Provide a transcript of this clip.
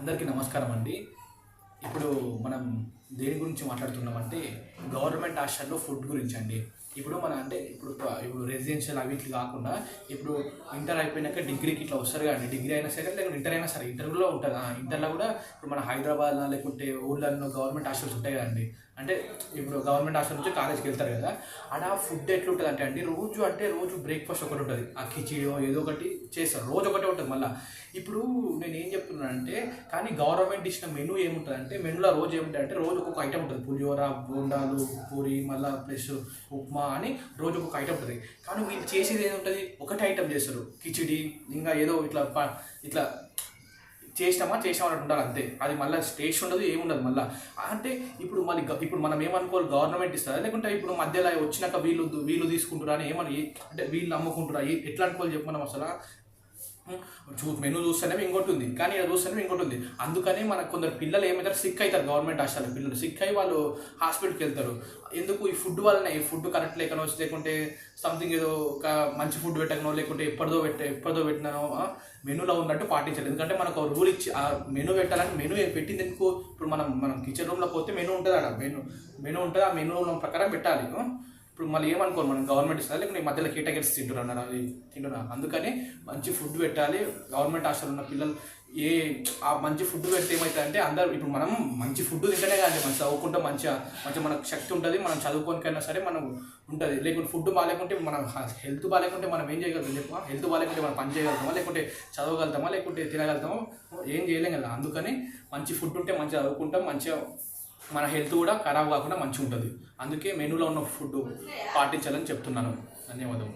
అందరికీ నమస్కారం అండి. ఇప్పుడు మనం దేని గురించి మాట్లాడుతున్నామంటే గవర్నమెంట్ హాస్టల్లో ఫుడ్ గురించి అండి. ఇప్పుడు మన అంటే ఇప్పుడు రెసిడెన్షియల్ అవి ఇట్లా కాకుండా ఇప్పుడు ఇంటర్ అయిపోయినాక డిగ్రీకి ఇట్లా వస్తారు కదండి. డిగ్రీ అయినా సరే లేకుంటే ఇంటర్ అయినా సరే ఇంటర్లో ఉంటుంది. ఇంటర్లో కూడా ఇప్పుడు మన హైదరాబాద్లో లేకుంటే ఊళ్ళల్లో గవర్నమెంట్ హాస్టల్స్ ఉంటాయి కదండి. అంటే ఇప్పుడు గవర్నమెంట్ హాస్టల్ నుంచి కాలేజ్కి వెళ్తారు కదా. ఆడ ఫుడ్ ఎట్లుంటుంది అంటే రోజు బ్రేక్ఫాస్ట్ ఒకటి ఉంటుంది. ఆ కిచిడో ఏదో ఒకటి చేస్తారు, రోజు ఒకటే ఉంటుంది. మళ్ళీ ఇప్పుడు నేను ఏం చెప్తున్నానంటే, కానీ గవర్నమెంట్ ఇచ్చిన మెనూ ఏముంటుంది అంటే, మెనూలో రోజు ఏముంటుంది అంటే రోజు ఒక్కొక్క ఐటమ్ ఉంటుంది. పులిహోర, బోండాలు, పూరి, మళ్ళీ ప్లస్ ఉప్మా అని రోజు ఒక్కొక్క ఐటమ్ ఉంటుంది. కానీ వీళ్ళు చేసేది ఏముంటుంది, ఒకటే ఐటమ్ చేస్తారు. కిచిడి ఇంకా ఏదో ఇట్లా చేసినామా అన్నట్టు ఉండాలి అంతే. అది మళ్ళీ టేస్ట్ ఉండదు, ఏముండదు మళ్ళీ. అంటే ఇప్పుడు మనం ఏమనుకోవాలి, గవర్నమెంట్ ఇస్తుందా లేకుంటే ఇప్పుడు మధ్యలో వచ్చినాక వీళ్ళు తీసుకుంటారా అని ఏమని, అంటే వీళ్ళు అమ్ముకుంటారా ఎట్లా అనుకోవాలి చెప్పు. మనం అసలు మెనూ చూస్తేనే ఇంకోటి ఉంది, కానీ ఇలా చూస్తేనే ఇంకోటి ఉంది. అందుకని మనకు కొందరు పిల్లలు ఏమవుతారు, సిక్ అవుతారు. గవర్నమెంట్ హాస్టల్ పిల్లలు సిక్ అయ్యి వాళ్ళు హాస్పిటల్కి వెళ్తారు. ఎందుకు ఈ ఫుడ్ వల్లనే, ఈ ఫుడ్ కరెక్ట్ లేకనో లేకుంటే సంథింగ్ ఏదో ఒక మంచి ఫుడ్ పెట్టకనో లేకుంటే ఎప్పటిదో పెట్టినానో మెనూలో ఉన్నట్టు పాటించాలి. ఎందుకంటే మనకు ఒక రూల్ ఇచ్చి ఆ మెనూ పెట్టాలని, మెనూ పెట్టింది ఎందుకు, ఇప్పుడు మనం కిచెన్ రూమ్లో పోతే మెనూ ఉంటుంది. అక్కడ మెనూ ఉంటుంది, ఆ మెనూ ప్రకారం పెట్టాలి. ఇప్పుడు మళ్ళీ ఏమనుకోరు, మనం గవర్నమెంట్ ఇస్తుంది లేకుంటే మధ్యలో కేటగిరీస్ తింటున్నారు, అది తింటున్నారు. అందుకని మంచి ఫుడ్ పెట్టాలి. గవర్నమెంట్ హాస్టల్ ఉన్న పిల్లలు ఆ మంచి ఫుడ్ పెడితే ఏమవుతుందంటే, అందరూ ఇప్పుడు మనం మంచి ఫుడ్ తింటేనే కానీ మనం చదువుకుంటే మంచిగా మనకు శక్తి ఉంటుంది. మనం చదువుకోనికైనా సరే మనం ఉంటుంది. లేకుంటే ఫుడ్ బాగాలేకుంటే, మనం హెల్త్ బాగాలేకుంటే మనం ఏం చేయగలుగుతాం చెప్పు. హెల్త్ బాగాలేకుంటే మనం పని చేయగలుగుతామా, లేకుంటే చదవగలుగుతామా, లేకుంటే తినగలుగుతామా, ఏం చేయలేం కదా. అందుకని మంచి ఫుడ్ ఉంటే మంచిగా చదువుకుంటాం, మంచిగా మన హెల్త్ కూడా ఖరాబ్ కాకుండా మంచిగా ఉంటుంది. అందుకే మెనూలో ఉన్న ఫుడ్ పాటించాలని చెప్తున్నాను. ధన్యవాదాలు.